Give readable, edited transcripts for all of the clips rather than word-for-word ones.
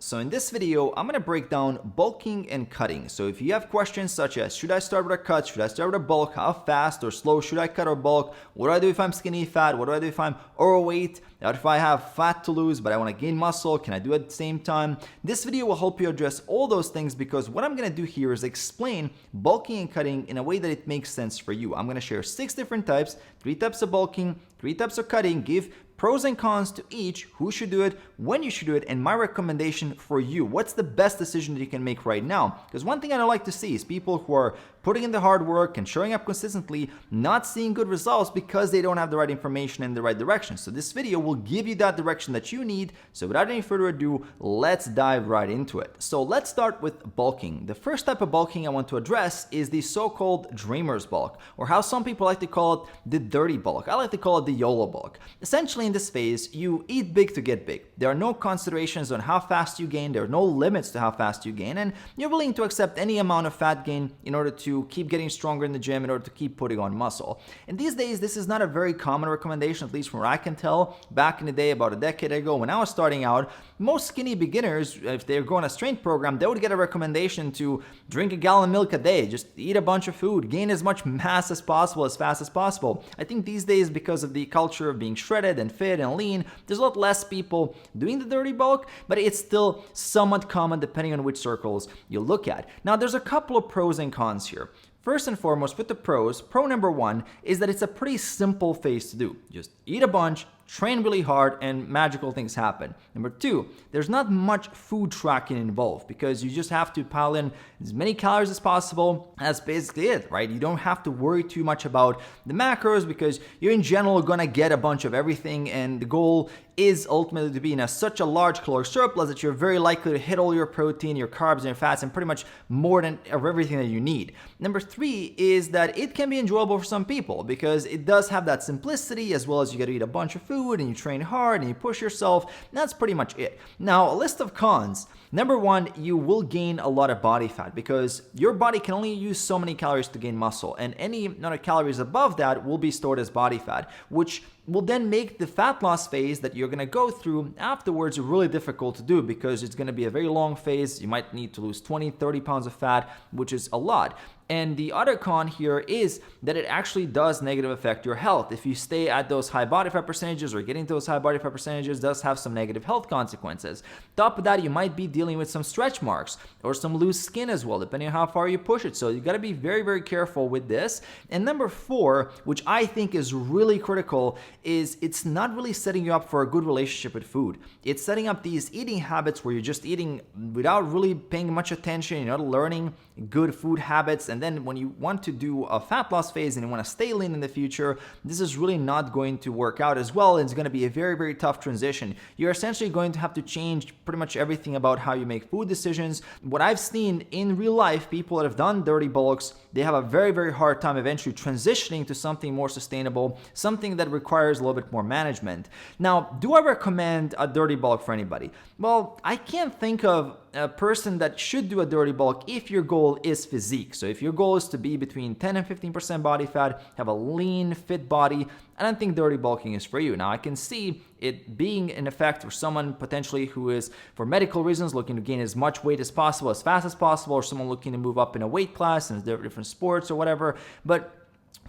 So in this video, I'm going to break down bulking and cutting. So if you have questions such as, should I start with a cut? Should I start with a bulk? How fast or slow should I cut or bulk? What do I do if I'm skinny fat? What do I do if I'm overweight? What if I have fat to lose, but I want to gain muscle? Can I do it at the same time? This video will help you address all those things because what I'm going to do here is explain bulking and cutting in a way that it makes sense for you. I'm going to share 6 different types, 3 types of bulking, 3 types of cutting, give pros and cons to each, who should do it, when you should do it, and my recommendation for you. What's the best decision that you can make right now? Because one thing I don't like to see is people who are putting in the hard work and showing up consistently, not seeing good results because they don't have the right information in the right direction. So this video will give you that direction that you need. So without any further ado, let's dive right into it. So let's start with bulking. The first type of bulking I want to address is the so-called dreamer's bulk, or how some people like to call it the dirty bulk. I like to call it the YOLO bulk. Essentially in this phase, you eat big to get big. There are no considerations on how fast you gain. There are no limits to how fast you gain, and you're willing to accept any amount of fat gain in order to keep getting stronger in the gym, in order to keep putting on muscle. And these days, this is not a very common recommendation, at least from what I can tell. Back in the day, about a decade ago, when I was starting out, most skinny beginners, if they're going a strength program, they would get a recommendation to drink a gallon of milk a day, just eat a bunch of food, gain as much mass as possible, as fast as possible. I think these days, because of the culture of being shredded and fit and lean, there's a lot less people doing the dirty bulk, but it's still somewhat common depending on which circles you look at. Now, there's a couple of pros and cons here. First and foremost, with the pros, pro number 1 is that it's a pretty simple phase to do. Just eat a bunch, train really hard, and magical things happen. Number 2, there's not much food tracking involved because you just have to pile in as many calories as possible. That's basically it, right? You don't have to worry too much about the macros because you're in general gonna get a bunch of everything, and the goal is ultimately to be in such a large caloric surplus that you're very likely to hit all your protein, your carbs, and your fats, and pretty much more than of everything that you need. Number 3 is that it can be enjoyable for some people because it does have that simplicity, as well as you gotta eat a bunch of food and you train hard and you push yourself. That's pretty much it. Now, a list of cons. Number 1, you will gain a lot of body fat because your body can only use so many calories to gain muscle, and any amount of calories above that will be stored as body fat, which will then make the fat loss phase that you're going to go through afterwards really difficult to do because it's going to be a very long phase. You might need to lose 20, 30 pounds of fat, which is a lot. And the other con here is that it actually does negatively affect your health. If you stay at those high body fat percentages or getting to those high body fat percentages, does have some negative health consequences. Top of that, you might be dealing with some stretch marks or some loose skin as well, depending on how far you push it. So you got to be very, very careful with this. And number 4, which I think is really critical, is it's not really setting you up for a good relationship with food. It's setting up these eating habits where you're just eating without really paying much attention, you're not learning good food habits, and then when you want to do a fat loss phase and you want to stay lean in the future, this is really not going to work out as well. It's going to be a very, very tough transition. You're essentially going to have to change pretty much everything about how you make food decisions. What I've seen in real life, people that have done dirty bulks, they have a very, very hard time eventually transitioning to something more sustainable, something that requires a little bit more management. Now, do I recommend a dirty bulk for anybody? Well, I can't think of a person that should do a dirty bulk if your goal is physique. So if your goal is to be between 10 and 15% body fat, have a lean, fit body, I don't think dirty bulking is for you. Now, I can see it being an effect for someone potentially who is, for medical reasons, looking to gain as much weight as possible, as fast as possible, or someone looking to move up in a weight class in different sports or whatever. But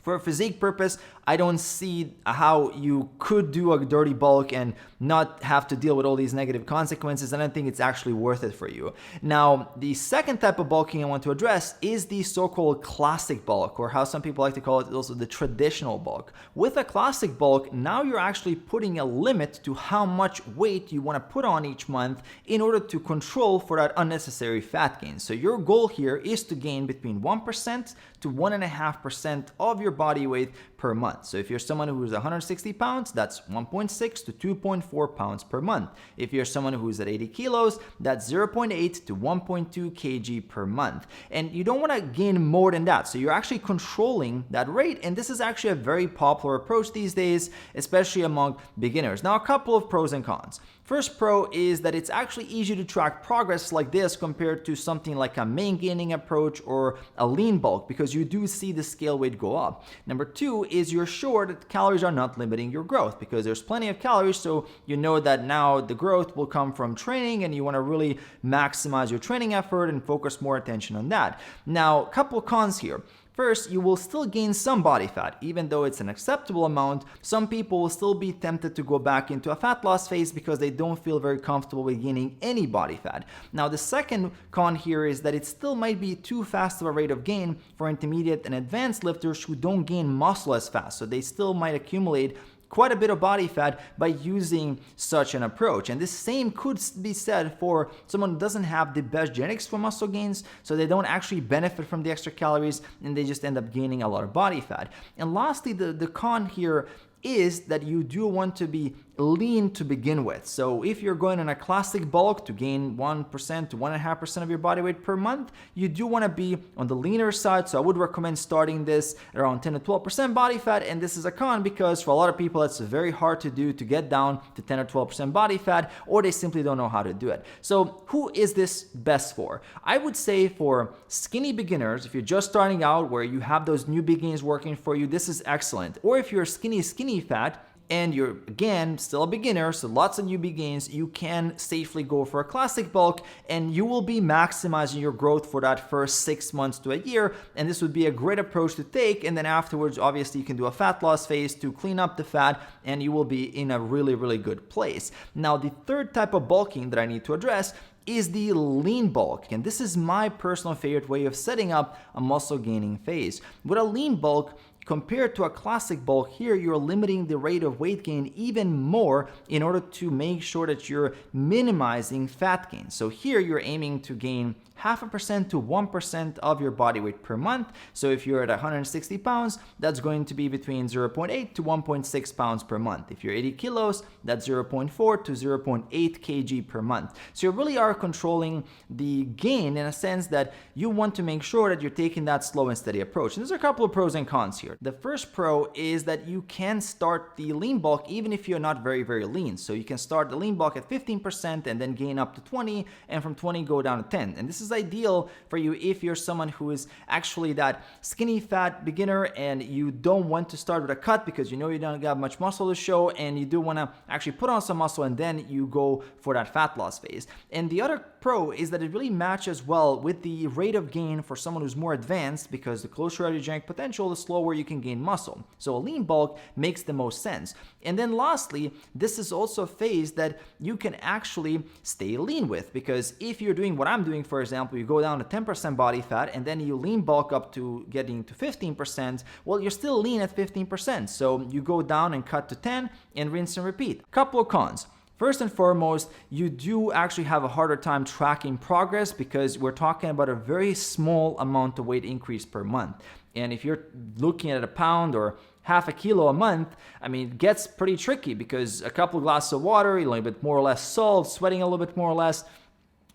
for a physique purpose, I don't see how you could do a dirty bulk and not have to deal with all these negative consequences. I don't think it's actually worth it for you. Now, the second type of bulking I want to address is the so-called classic bulk, or how some people like to call it also the traditional bulk. With a classic bulk, now you're actually putting a limit to how much weight you want to put on each month in order to control for that unnecessary fat gain. So your goal here is to gain between 1% to 1.5% of your body weight per month. So if you're someone who's 160 pounds, that's 1.6 to 2.4 pounds per month. If you're someone who's at 80 kilos, that's 0.8 to 1.2 kg per month. And you don't want to gain more than that. So you're actually controlling that rate. And this is actually a very popular approach these days, especially among beginners. Now, a couple of pros and cons. First pro is that it's actually easy to track progress like this compared to something like a main gaining approach or a lean bulk, because you do see the scale weight go up. Number two is you're sure that calories are not limiting your growth, because there's plenty of calories, so you know that now the growth will come from training and you want to really maximize your training effort and focus more attention on that. Now, a couple cons here. First, you will still gain some body fat, even though it's an acceptable amount. Some people will still be tempted to go back into a fat loss phase because they don't feel very comfortable with gaining any body fat. Now, the second con here is that it still might be too fast of a rate of gain for intermediate and advanced lifters who don't gain muscle as fast, so they still might accumulate quite a bit of body fat by using such an approach. And this same could be said for someone who doesn't have the best genetics for muscle gains, so they don't actually benefit from the extra calories and they just end up gaining a lot of body fat. And lastly, the con here is that you do want to be lean to begin with. So if you're going on a classic bulk to gain 1% to 1.5% of your body weight per month, you do want to be on the leaner side. So I would recommend starting this around 10 to 12% body fat. And this is a con because for a lot of people, it's very hard to do, to get down to 10 or 12% body fat, or they simply don't know how to do it. So who is this best for? I would say for skinny beginners, if you're just starting out where you have those new gains working for you, this is excellent. Or if you're skinny fat, and you're, again, still a beginner, so lots of newbie gains, you can safely go for a classic bulk and you will be maximizing your growth for that first 6 months to a year. And this would be a great approach to take. And then afterwards, obviously, you can do a fat loss phase to clean up the fat and you will be in a really, really good place. Now, the third type of bulking that I need to address is the lean bulk. And this is my personal favorite way of setting up a muscle gaining phase. With a lean bulk, compared to a classic bulk, here you're limiting the rate of weight gain even more in order to make sure that you're minimizing fat gain. So here you're aiming to gain 0.5% to 1% of your body weight per month. So if you're at 160 pounds, that's going to be between 0.8 to 1.6 pounds per month. If you're 80 kilos, that's 0.4 to 0.8 kg per month. So you really are controlling the gain in a sense that you want to make sure that you're taking that slow and steady approach. And there's a couple of pros and cons here. The first pro is that you can start the lean bulk even if you're not very, very lean. So you can start the lean bulk at 15% and then gain up to 20, and from 20 go down to 10. And this is ideal for you if you're someone who is actually that skinny fat beginner and you don't want to start with a cut because you know you don't have much muscle to show, and you do want to actually put on some muscle and then you go for that fat loss phase. And the other pro is that it really matches well with the rate of gain for someone who's more advanced, because the closer your aerogenic potential, the slower you can gain muscle. So a lean bulk makes the most sense. And then lastly, this is also a phase that you can actually stay lean with, because if you're doing what I'm doing, for example, you go down to 10% body fat and then you lean bulk up to getting to 15%, well, you're still lean at 15%. So you go down and cut to 10 and rinse and repeat. Couple of cons. First and foremost, you do actually have a harder time tracking progress because we're talking about a very small amount of weight increase per month. And if you're looking at a pound or half a kilo a month, I mean, it gets pretty tricky because a couple of glasses of water, a little bit more or less salt, sweating a little bit more or less,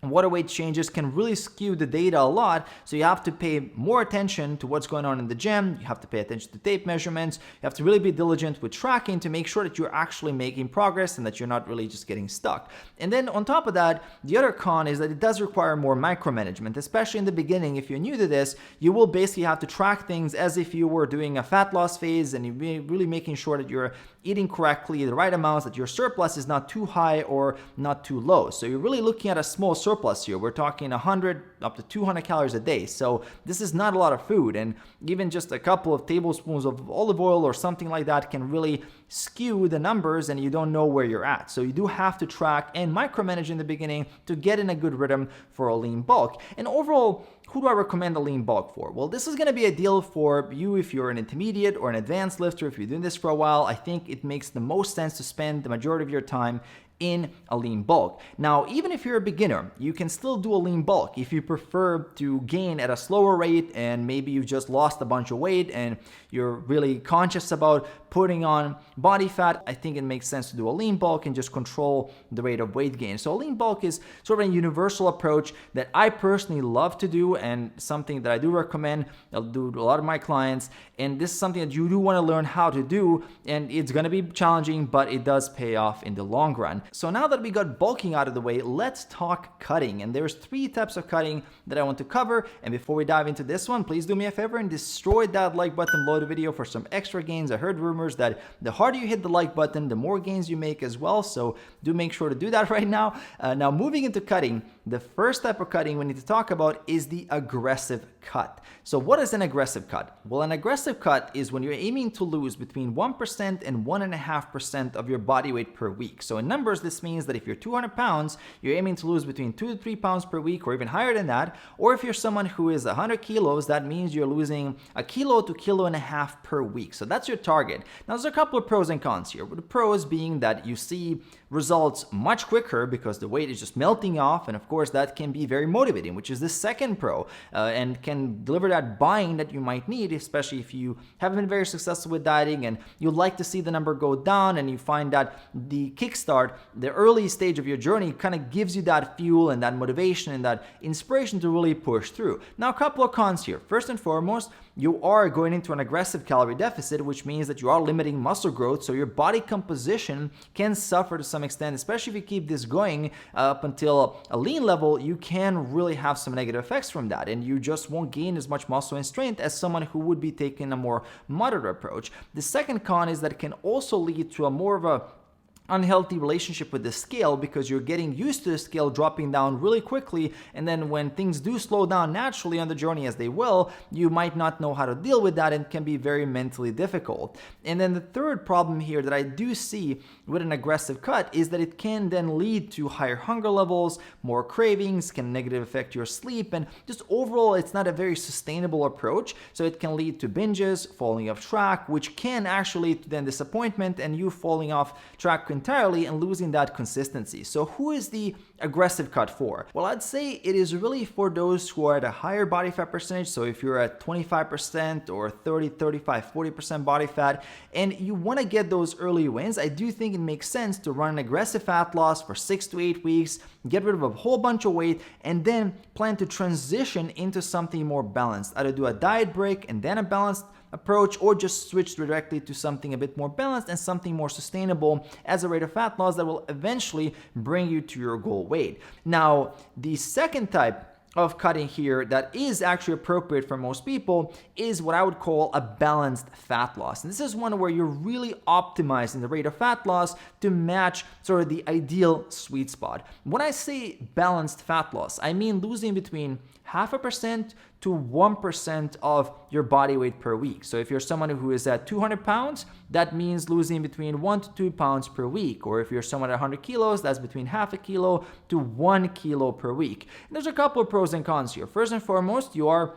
water weight changes can really skew the data a lot. So you have to pay more attention to what's going on in the gym. You have to pay attention to tape measurements. You have to really be diligent with tracking to make sure that you're actually making progress and that you're not really just getting stuck. And then on top of that, the other con is that it does require more micromanagement, especially in the beginning. If you're new to this, you will basically have to track things as if you were doing a fat loss phase, and you're really making sure that you're eating correctly, the right amounts, that your surplus is not too high or not too low. So you're really looking at a small surplus here. We're talking 100 up to 200 calories a day. So this is not a lot of food, and even just a couple of tablespoons of olive oil or something like that can really skew the numbers and you don't know where you're at. So you do have to track and micromanage in the beginning to get in a good rhythm for a lean bulk. And overall, who do I recommend a lean bulk for? Well, this is going to be ideal for you if you're an intermediate or an advanced lifter. If you're doing this for a while, I think it makes the most sense to spend the majority of your time in a lean bulk. Now, even if you're a beginner, you can still do a lean bulk if you prefer to gain at a slower rate and maybe you've just lost a bunch of weight and you're really conscious about putting on body fat. I think it makes sense to do a lean bulk and just control the rate of weight gain. So a lean bulk is sort of a universal approach that I personally love to do and something that I do recommend. I'll do to a lot of my clients, and this is something that you do want to learn how to do, and it's going to be challenging, but it does pay off in the long run. So now that we got bulking out of the way, let's talk cutting. And there's 3 types of cutting that I want to cover. And before we dive into this one, please do me a favor and destroy that like button below the video for some extra gains. I heard rumors that the harder you hit the like button, the more gains you make as well. So do make sure to do that right now. Now moving into cutting, the first type of cutting we need to talk about is the aggressive cut. So what is an aggressive cut? Well, an aggressive cut is when you're aiming to lose between 1% and 1.5% of your body weight per week. So in numbers, this means that if you're 200 pounds, you're aiming to lose between 2 to 3 pounds per week or even higher than that. Or if you're someone who is 100 kilos, that means you're losing 1 kilo to 1.5 kilos per week. So that's your target. Now there's a couple of pros and cons here. With the pros being that you see results much quicker because the weight is just melting off, and of course that can be very motivating, which is the second pro, and can deliver that buy-in that you might need, especially if you haven't been very successful with dieting and you'd like to see the number go down, and you find that the kickstart, the early stage of your journey, kind of gives you that fuel and that motivation and that inspiration to really push through. Now a couple of cons here. First and foremost, you are going into an aggressive calorie deficit, which means that you are limiting muscle growth, so your body composition can suffer to some extent, especially if you keep this going up until a lean level. You can really have some negative effects from that, and you just won't gain as much muscle and strength as someone who would be taking a more moderate approach. The second con is that it can also lead to a more of a unhealthy relationship with the scale, because you're getting used to the scale dropping down really quickly, and then when things do slow down naturally on the journey, as they will, you might not know how to deal with that, and can be very mentally difficult. And then the third problem here that I do see with an aggressive cut is that it can then lead to higher hunger levels, more cravings, can negatively affect your sleep, and just overall it's not a very sustainable approach. So it can lead to binges, falling off track, which can actually lead to then disappointment and you falling off track entirely and losing that consistency. So who is the aggressive cut for? Well, I'd say it is really for those who are at a higher body fat percentage. So if you're at 25% or 30, 35, 40% body fat and you want to get those early wins, I do think it makes sense to run an aggressive fat loss for 6 to 8 weeks, get rid of a whole bunch of weight, and then plan to transition into something more balanced. Either do a diet break and then a balanced approach, or just switch directly to something a bit more balanced and something more sustainable as a rate of fat loss that will eventually bring you to your goal weight. Now, the second type of cutting here that is actually appropriate for most people is what I would call a balanced fat loss. And this is one where you're really optimizing the rate of fat loss to match sort of the ideal sweet spot. When I say balanced fat loss, I mean losing between 0.5% to 1% of your body weight per week. So if you're someone who is at 200 pounds, that means losing between 1 to 2 pounds per week. Or if you're someone at 100 kilos, that's between 0.5 kilo to 1 kilo per week. And there's a couple of pros and cons here. First and foremost, you are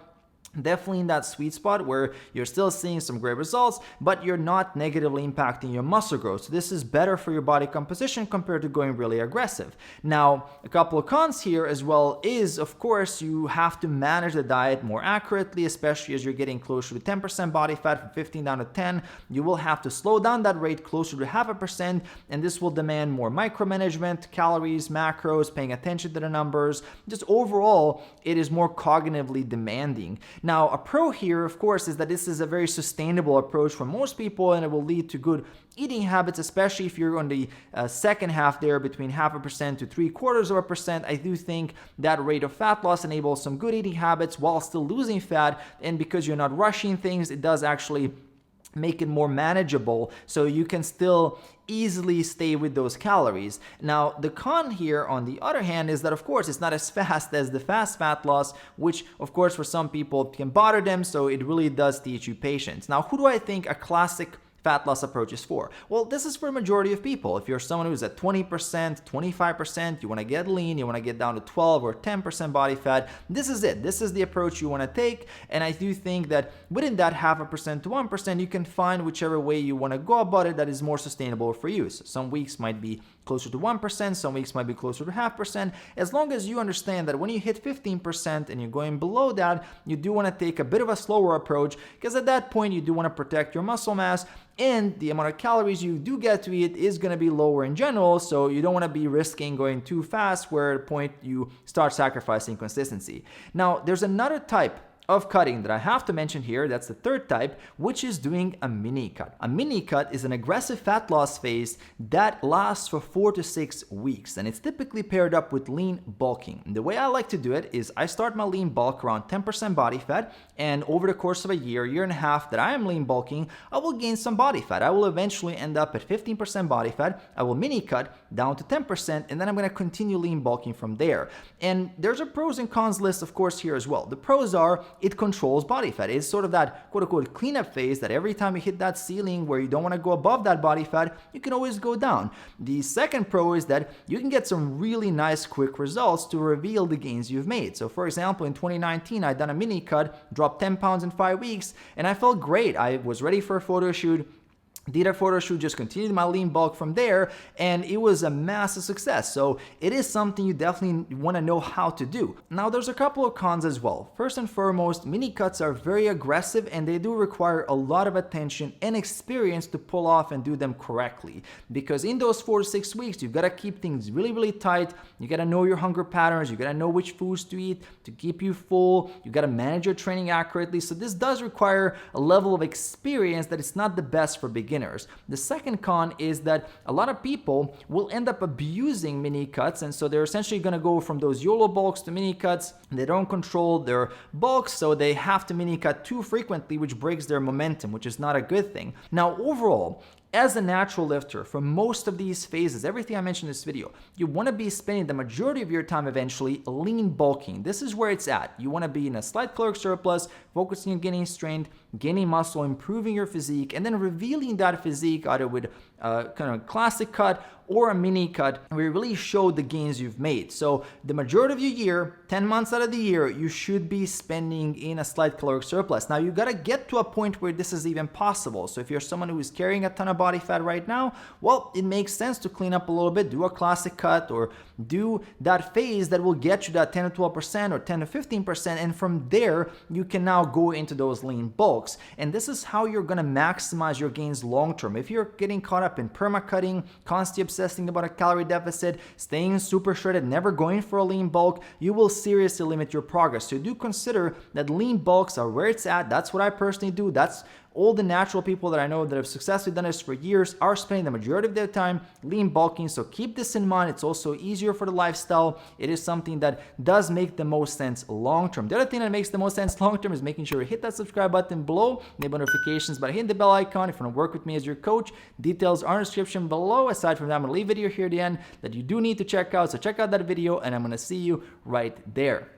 definitely in that sweet spot where you're still seeing some great results, but you're not negatively impacting your muscle growth. So this is better for your body composition compared to going really aggressive. Now, a couple of cons here as well is, of course, you have to manage the diet more accurately, especially as you're getting closer to 10% body fat from 15 down to 10. You will have to slow down that rate closer to 0.5%, and this will demand more micromanagement, calories, macros, paying attention to the numbers. Just overall, it is more cognitively demanding. Now, a pro here, of course, is that this is a very sustainable approach for most people, and it will lead to good eating habits, especially if you're on the second half there between 0.5% to 0.75%. I do think that rate of fat loss enables some good eating habits while still losing fat, and because you're not rushing things, it does actually make it more manageable, so you can still easily stay with those calories. Now, the con here, on the other hand, is that of course it's not as fast as the fast fat loss, which of course for some people can bother them, so it really does teach you patience. Now, who do I think a classic fat loss approach is for? Well, this is for a majority of people. If you're someone who's at 20%, 25%, you want to get lean, you want to get down to 12 or 10% body fat, this is it. This is the approach you want to take. And I do think that within that 0.5% to 1%, you can find whichever way you want to go about it that is more sustainable for you. So some weeks might be closer to 1%, some weeks might be closer to 0.5%. As long as you understand that when you hit 15% and you're going below that, you do want to take a bit of a slower approach, because at that point you do want to protect your muscle mass, and the amount of calories you do get to eat is going to be lower in general, so you don't want to be risking going too fast where at a point you start sacrificing consistency. Now, there's another type of cutting that I have to mention here, that's the third type, which is doing a mini cut. A mini cut is an aggressive fat loss phase that lasts for 4 to 6 weeks, and it's typically paired up with lean bulking. The way I like to do it is I start my lean bulk around 10% body fat, and over the course of a year and a half that I am lean bulking, I will gain some body fat. I will eventually end up at 15% body fat. I will mini cut down to 10%, and then I'm going to continue lean bulking from there. And there's a pros and cons list, of course, here as well. The pros are it controls body fat. It's sort of that quote-unquote cleanup phase that every time you hit that ceiling where you don't want to go above that body fat, you can always go down. The second pro is that you can get some really nice quick results to reveal the gains you've made. So for example, in 2019, I done a mini cut, dropped 10 pounds in 5 weeks, and I felt great. I was ready for a photo shoot. Did a photo shoot, just continued my lean bulk from there, and it was a massive success. So it is something you definitely want to know how to do. Now there's a couple of cons as well. First and foremost, mini cuts are very aggressive and they do require a lot of attention and experience to pull off and do them correctly. Because in those 4 to 6 weeks, you've got to keep things really, really tight. You got to know your hunger patterns. You got to know which foods to eat to keep you full. You got to manage your training accurately. So this does require a level of experience that it's not the best for beginners. The second con is that a lot of people will end up abusing mini cuts, and so they're essentially going to go from those YOLO bulks to mini cuts. They don't control their bulks, so they have to mini cut too frequently, which breaks their momentum, which is not a good thing. Now, overall, as a natural lifter, for most of these phases, everything I mentioned in this video, you want to be spending the majority of your time eventually lean bulking. This is where it's at. You want to be in a slight caloric surplus, focusing on gaining strength, gaining muscle, improving your physique, and then revealing that physique either with a kind of classic cut or a mini cut where you really show the gains you've made. So the majority of your year, 10 months out of the year, you should be spending in a slight caloric surplus. Now you got to get to a point where this is even possible. So if you're someone who is carrying a ton of body fat right now, well, it makes sense to clean up a little bit, do a classic cut or do that phase that will get you that 10 to 12% or 10 to 15%. And from there, you can now go into those lean bulks. And this is how you're going to maximize your gains long term. If you're getting caught up in perma-cutting, constantly obsessing about a calorie deficit, staying super shredded, never going for a lean bulk, you will seriously limit your progress. So do consider that lean bulks are where it's at. That's what I personally do. That's all the natural people that I know that have successfully done this for years are spending the majority of their time lean bulking. So keep this in mind. It's also easier for the lifestyle. It is something that does make the most sense long term. The other thing that makes the most sense long term is making sure you hit that subscribe button below, enable notifications by hitting the bell icon. If you want to work with me as your coach, details are in the description below. Aside from that, I'm going to leave a video here at the end that you do need to check out. So check out that video and I'm going to see you right there.